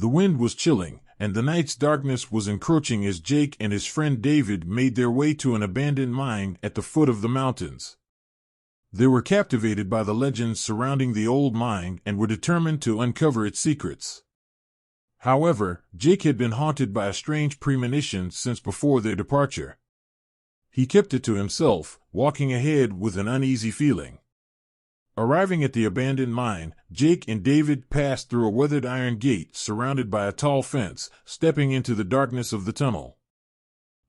The wind was chilling, and the night's darkness was encroaching as Jake and his friend David made their way to an abandoned mine at the foot of the mountains. They were captivated by the legends surrounding the old mine and were determined to uncover its secrets. However, Jake had been haunted by a strange premonition since before their departure. He kept it to himself, walking ahead with an uneasy feeling. Arriving at the abandoned mine, Jake and David passed through a weathered iron gate surrounded by a tall fence, stepping into the darkness of the tunnel.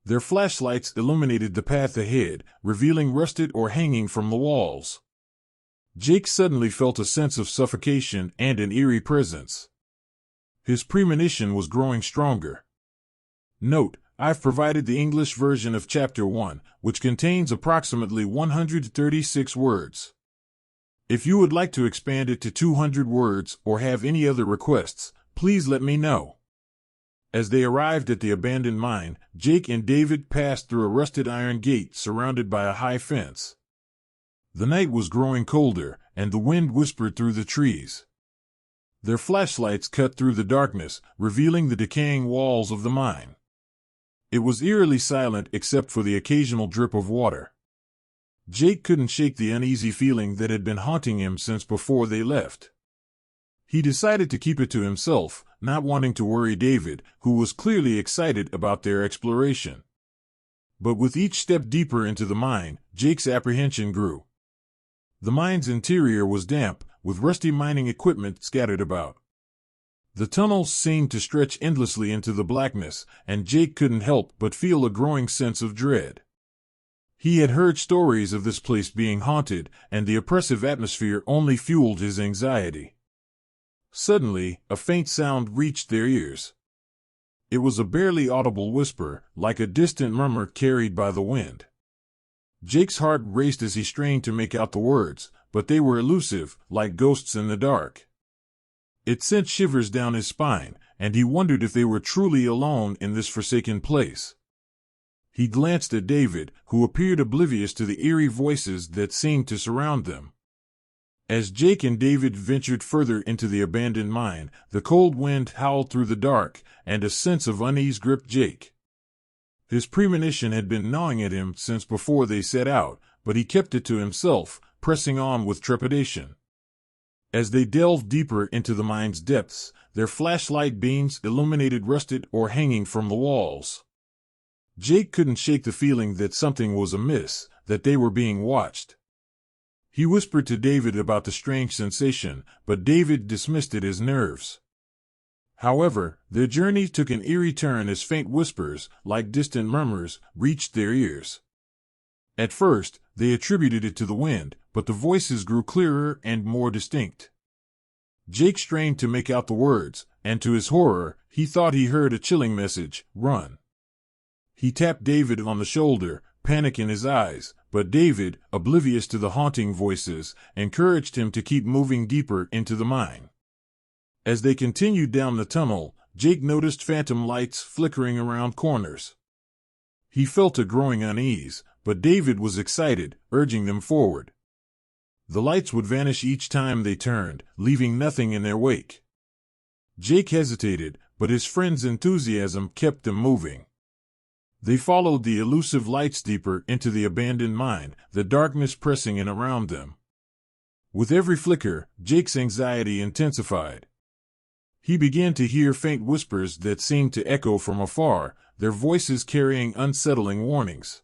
Their flashlights illuminated the path ahead, revealing rusted or hanging from the walls. Jake suddenly felt a sense of suffocation and an eerie presence. His premonition was growing stronger. Note: I've provided the English version of Chapter 1, which contains approximately 136 words. If you would like to expand it to 200 words or have any other requests, please let me know. As they arrived at the abandoned mine, Jake and David passed through a rusted iron gate surrounded by a high fence. The night was growing colder, and the wind whispered through the trees. Their flashlights cut through the darkness, revealing the decaying walls of the mine. It was eerily silent except for the occasional drip of water. Jake couldn't shake the uneasy feeling that had been haunting him since before they left. He decided to keep it to himself, not wanting to worry David, who was clearly excited about their exploration. But with each step deeper into the mine, Jake's apprehension grew. The mine's interior was damp, with rusty mining equipment scattered about. The tunnels seemed to stretch endlessly into the blackness, and Jake couldn't help but feel a growing sense of dread. He had heard stories of this place being haunted, and the oppressive atmosphere only fueled his anxiety. Suddenly, a faint sound reached their ears. It was a barely audible whisper, like a distant murmur carried by the wind. Jake's heart raced as he strained to make out the words, but they were elusive, like ghosts in the dark. It sent shivers down his spine, and he wondered if they were truly alone in this forsaken place. He glanced at David, who appeared oblivious to the eerie voices that seemed to surround them. As Jake and David ventured further into the abandoned mine, the cold wind howled through the dark, and a sense of unease gripped Jake. His premonition had been gnawing at him since before they set out, but he kept it to himself, pressing on with trepidation. As they delved deeper into the mine's depths, their flashlight beams illuminated rusted or hanging from the walls. Jake couldn't shake the feeling that something was amiss, that they were being watched. He whispered to David about the strange sensation, but David dismissed it as nerves. However, their journey took an eerie turn as faint whispers, like distant murmurs, reached their ears. At first, they attributed it to the wind, but the voices grew clearer and more distinct. Jake strained to make out the words, and to his horror, he thought he heard a chilling message: "Run." He tapped David on the shoulder, panic in his eyes, but David, oblivious to the haunting voices, encouraged him to keep moving deeper into the mine. As they continued down the tunnel, Jake noticed phantom lights flickering around corners. He felt a growing unease, but David was excited, urging them forward. The lights would vanish each time they turned, leaving nothing in their wake. Jake hesitated, but his friend's enthusiasm kept them moving. They followed the elusive lights deeper into the abandoned mine, the darkness pressing in around them. With every flicker, Jake's anxiety intensified. He began to hear faint whispers that seemed to echo from afar, their voices carrying unsettling warnings.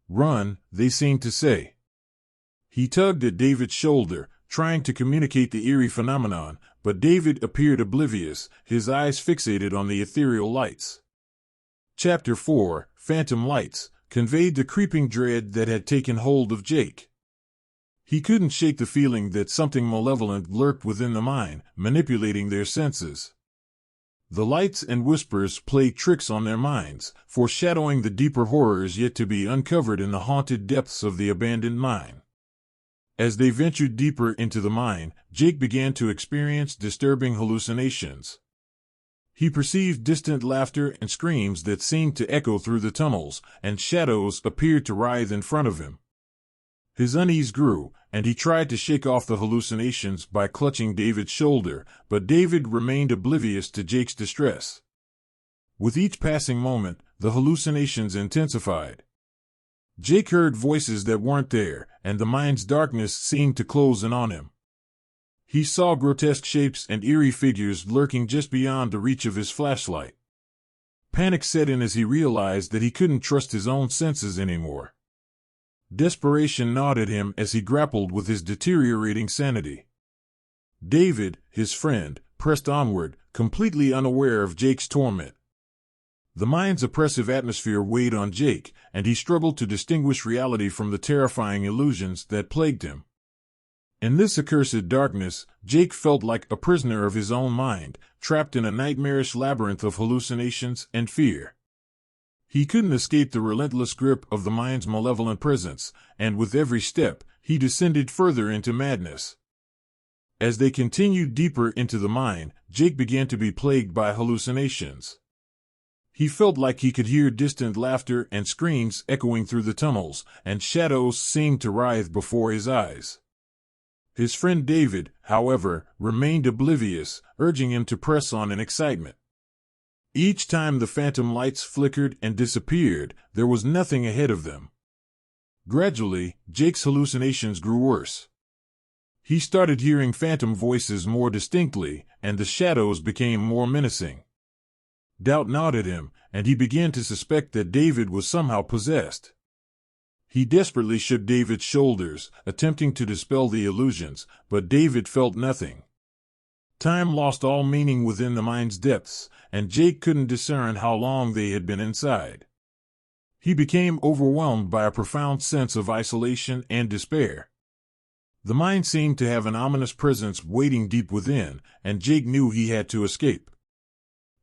"Run," they seemed to say. He tugged at David's shoulder, trying to communicate the eerie phenomenon, but David appeared oblivious, his eyes fixated on the ethereal lights. Chapter 4, Phantom Lights, conveyed the creeping dread that had taken hold of Jake. He couldn't shake the feeling that something malevolent lurked within the mine, manipulating their senses. The lights and whispers played tricks on their minds, foreshadowing the deeper horrors yet to be uncovered in the haunted depths of the abandoned mine. As they ventured deeper into the mine, Jake began to experience disturbing hallucinations. He perceived distant laughter and screams that seemed to echo through the tunnels, and shadows appeared to writhe in front of him. His unease grew, and he tried to shake off the hallucinations by clutching David's shoulder, but David remained oblivious to Jake's distress. With each passing moment, the hallucinations intensified. Jake heard voices that weren't there, and the mind's darkness seemed to close in on him. He saw grotesque shapes and eerie figures lurking just beyond the reach of his flashlight. Panic set in as he realized that he couldn't trust his own senses anymore. Desperation gnawed at him as he grappled with his deteriorating sanity. David, his friend, pressed onward, completely unaware of Jake's torment. The mind's oppressive atmosphere weighed on Jake, and he struggled to distinguish reality from the terrifying illusions that plagued him. In this accursed darkness, Jake felt like a prisoner of his own mind, trapped in a nightmarish labyrinth of hallucinations and fear. He couldn't escape the relentless grip of the mind's malevolent presence, and with every step, he descended further into madness. As they continued deeper into the mind, Jake began to be plagued by hallucinations. He felt like he could hear distant laughter and screams echoing through the tunnels, and shadows seemed to writhe before his eyes. His friend David, however, remained oblivious, urging him to press on in excitement. Each time the phantom lights flickered and disappeared, there was nothing ahead of them. Gradually, Jake's hallucinations grew worse. He started hearing phantom voices more distinctly, and the shadows became more menacing. Doubt gnawed at him, and he began to suspect that David was somehow possessed. He desperately shook David's shoulders, attempting to dispel the illusions, but David felt nothing. Time lost all meaning within the mind's depths, and Jake couldn't discern how long they had been inside. He became overwhelmed by a profound sense of isolation and despair. The mind seemed to have an ominous presence waiting deep within, and Jake knew he had to escape.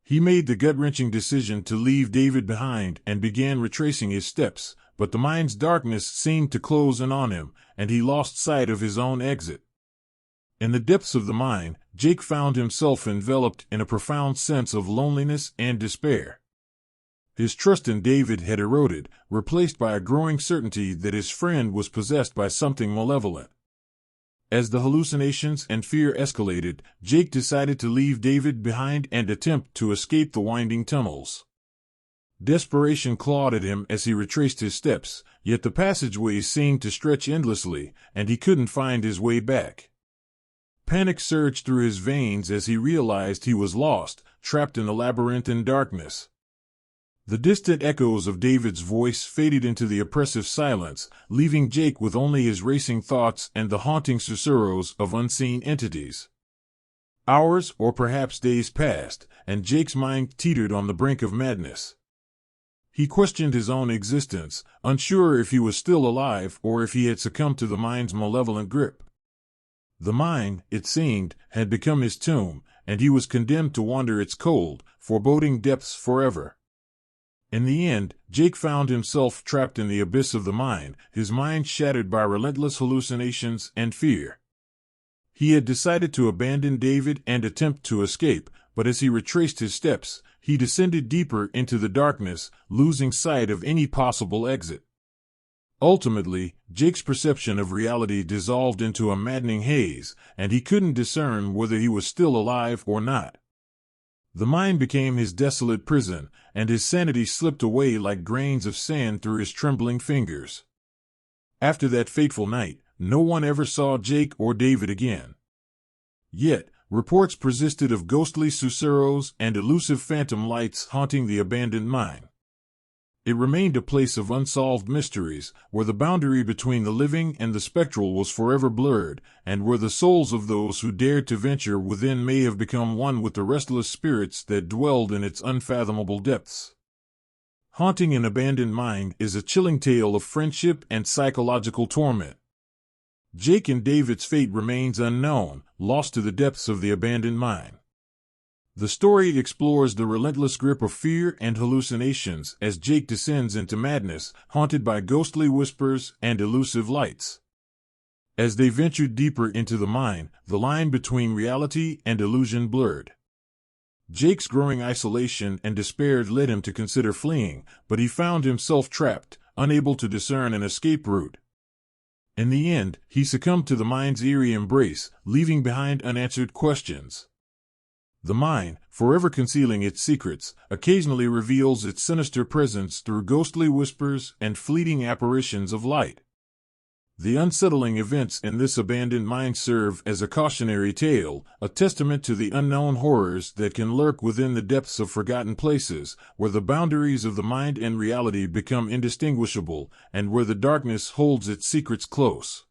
He made the gut-wrenching decision to leave David behind and began retracing his steps, but the mind's darkness seemed to close in on him, and he lost sight of his own exit. In the depths of the mind, Jake found himself enveloped in a profound sense of loneliness and despair. His trust in David had eroded, replaced by a growing certainty that his friend was possessed by something malevolent. As the hallucinations and fear escalated, Jake decided to leave David behind and attempt to escape the winding tunnels. Desperation clawed at him as he retraced his steps, yet the passageways seemed to stretch endlessly, and he couldn't find his way back. Panic surged through his veins as he realized he was lost, trapped in the labyrinthine darkness. The distant echoes of David's voice faded into the oppressive silence, leaving Jake with only his racing thoughts and the haunting susurros of unseen entities. Hours or perhaps days passed, and Jake's mind teetered on the brink of madness. He questioned his own existence, unsure if he was still alive or if he had succumbed to the mind's malevolent grip. The mind, it seemed, had become his tomb, and he was condemned to wander its cold, foreboding depths forever. In the end, Jake found himself trapped in the abyss of the mind, his mind shattered by relentless hallucinations and fear. He had decided to abandon David and attempt to escape, but as he retraced his steps, he descended deeper into the darkness, losing sight of any possible exit. Ultimately, Jake's perception of reality dissolved into a maddening haze, and he couldn't discern whether he was still alive or not. The mind became his desolate prison, and his sanity slipped away like grains of sand through his trembling fingers. After that fateful night, no one ever saw Jake or David again. Yet, reports persisted of ghostly susurros and elusive phantom lights haunting the abandoned mine. It remained a place of unsolved mysteries, where the boundary between the living and the spectral was forever blurred, and where the souls of those who dared to venture within may have become one with the restless spirits that dwelled in its unfathomable depths. Haunting an abandoned mine is a chilling tale of friendship and psychological torment. Jake and David's fate remains unknown, lost to the depths of the abandoned mine. The story explores the relentless grip of fear and hallucinations as Jake descends into madness, haunted by ghostly whispers and elusive lights. As they ventured deeper into the mine, the line between reality and illusion blurred. Jake's growing isolation and despair led him to consider fleeing, but he found himself trapped, unable to discern an escape route. In the end, he succumbed to the mine's eerie embrace, leaving behind unanswered questions. The mine, forever concealing its secrets, occasionally reveals its sinister presence through ghostly whispers and fleeting apparitions of light. The unsettling events in this abandoned mine serve as a cautionary tale, a testament to the unknown horrors that can lurk within the depths of forgotten places, where the boundaries of the mind and reality become indistinguishable, and where the darkness holds its secrets close.